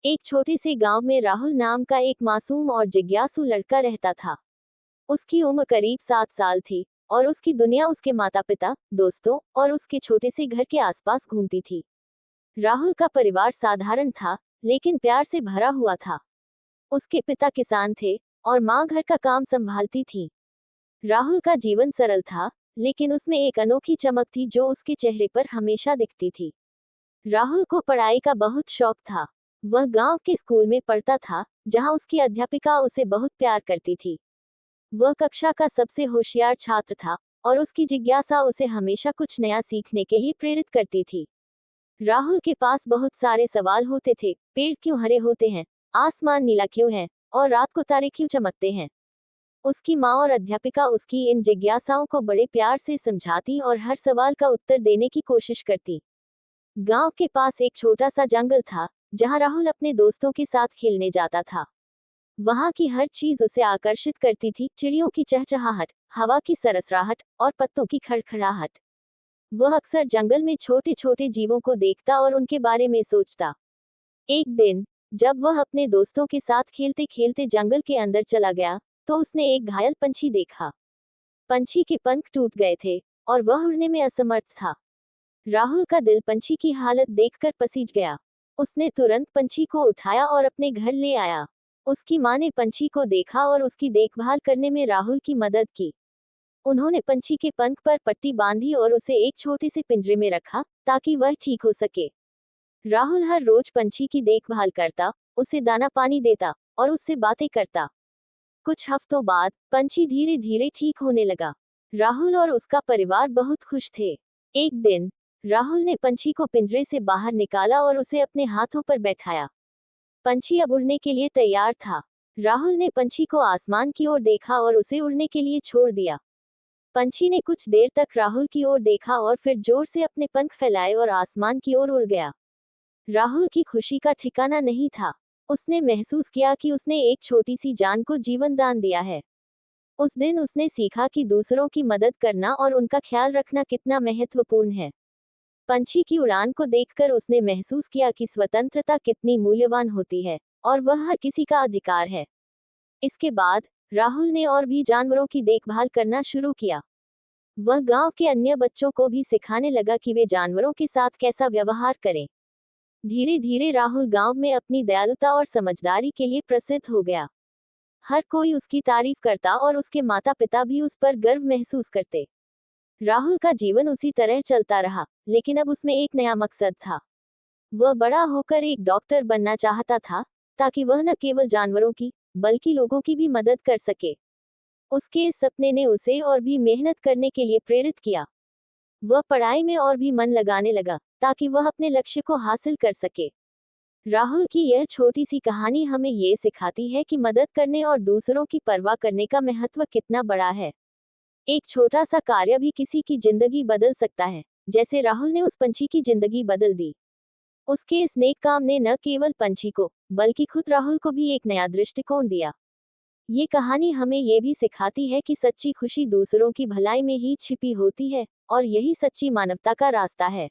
एक छोटे से गांव में राहुल नाम का एक मासूम और जिज्ञासु लड़का रहता था। उसकी उम्र करीब 7 साल थी और उसकी दुनिया उसके माता पिता, दोस्तों और उसके छोटे से घर के आसपास घूमती थी। राहुल का परिवार साधारण था, लेकिन प्यार से भरा हुआ था। उसके पिता किसान थे और माँ घर का काम संभालती थी। राहुल का जीवन सरल था, लेकिन उसमें एक अनोखी चमक थी जो उसके चेहरे पर हमेशा दिखती थी। राहुल को पढ़ाई का बहुत शौक था। वह गांव के स्कूल में पढ़ता था, जहां उसकी अध्यापिका उसे बहुत प्यार करती थी। वह कक्षा का सबसे होशियार छात्र था और उसकी जिज्ञासा उसे हमेशा कुछ नया सीखने के लिए प्रेरित करती थी। राहुल के पास बहुत सारे सवाल होते थे। पेड़ क्यों हरे होते हैं? आसमान नीला क्यों है? और रात को तारे क्यों चमकते हैं? उसकी माँ और अध्यापिका उसकी इन जिज्ञासाओं को बड़े प्यार से समझाती और हर सवाल का उत्तर देने की कोशिश करती। गांव के पास एक छोटा सा जंगल था, जहां राहुल अपने दोस्तों के साथ खेलने जाता था। वहां की हर चीज उसे आकर्षित करती थी। चिड़ियों की चहचहाहट, हवा की सरसराहट और पत्तों की खड़खड़ाहट। वह अक्सर जंगल में छोटे छोटे जीवों को देखता और उनके बारे में सोचता। एक दिन, जब वह अपने दोस्तों के साथ खेलते खेलते जंगल के अंदर चला गया, तो उसने एक घायल पंछी देखा। पंछी के पंख टूट गए थे और वह उड़ने में असमर्थ था। राहुल का दिल पंछी की हालत देखकर पसीज गया। उसने तुरंत पंछी को उठाया और अपने घर ले आया। उसकी माँ ने पंछी को देखा और उसकी देखभाल करने में राहुल की मदद की। उन्होंने पंछी के पंख पर पट्टी बांधी और उसे एक छोटे से पिंजरे में रखा, ताकि वह ठीक हो सके। राहुल हर रोज पंछी की देखभाल करता, उसे दाना पानी देता और उससे बातें करता। कुछ हफ्तों बाद पंछी धीरे धीरे ठीक होने लगा। राहुल और उसका परिवार बहुत खुश थे। एक दिन, राहुल ने पंछी को पिंजरे से बाहर निकाला और उसे अपने हाथों पर बैठाया। पंछी अब उड़ने के लिए तैयार था। राहुल ने पंछी को आसमान की ओर देखा और उसे उड़ने के लिए छोड़ दिया। पंछी ने कुछ देर तक राहुल की ओर देखा और फिर जोर से अपने पंख फैलाए और आसमान की ओर उड़ गया। राहुल की खुशी का ठिकाना नहीं था। उसने महसूस किया कि उसने एक छोटी सी जान को जीवन दान दिया है। उस दिन उसने सीखा कि दूसरों की मदद करना और उनका ख्याल रखना कितना महत्वपूर्ण है। पंछी की उड़ान को देखकर उसने महसूस किया कि स्वतंत्रता कितनी मूल्यवान होती है और वह हर किसी का अधिकार है। इसके बाद राहुल ने और भी जानवरों की देखभाल करना शुरू किया। वह गांव के अन्य बच्चों को भी सिखाने लगा कि वे जानवरों के साथ कैसा व्यवहार करें। धीरे धीरे राहुल गांव में अपनी दयालुता और समझदारी के लिए प्रसिद्ध हो गया। हर कोई उसकी तारीफ करता और उसके माता पिता भी उस पर गर्व महसूस करते। राहुल का जीवन उसी तरह चलता रहा, लेकिन अब उसमें एक नया मकसद था। वह बड़ा होकर एक डॉक्टर बनना चाहता था, ताकि वह न केवल जानवरों की, बल्कि लोगों की भी मदद कर सके। उसके इस सपने ने उसे और भी मेहनत करने के लिए प्रेरित किया। वह पढ़ाई में और भी मन लगाने लगा, ताकि वह अपने लक्ष्य को हासिल कर सके। राहुल की यह छोटी सी कहानी हमें ये सिखाती है कि मदद करने और दूसरों की परवाह करने का महत्व कितना बड़ा है। एक छोटा सा कार्य भी किसी की जिंदगी बदल सकता है, जैसे राहुल ने उस पंछी की जिंदगी बदल दी। उसके इस नेक काम ने न केवल पंछी को, बल्कि खुद राहुल को भी एक नया दृष्टिकोण दिया। ये कहानी हमें ये भी सिखाती है कि सच्ची खुशी दूसरों की भलाई में ही छिपी होती है, और यही सच्ची मानवता का रास्ता है।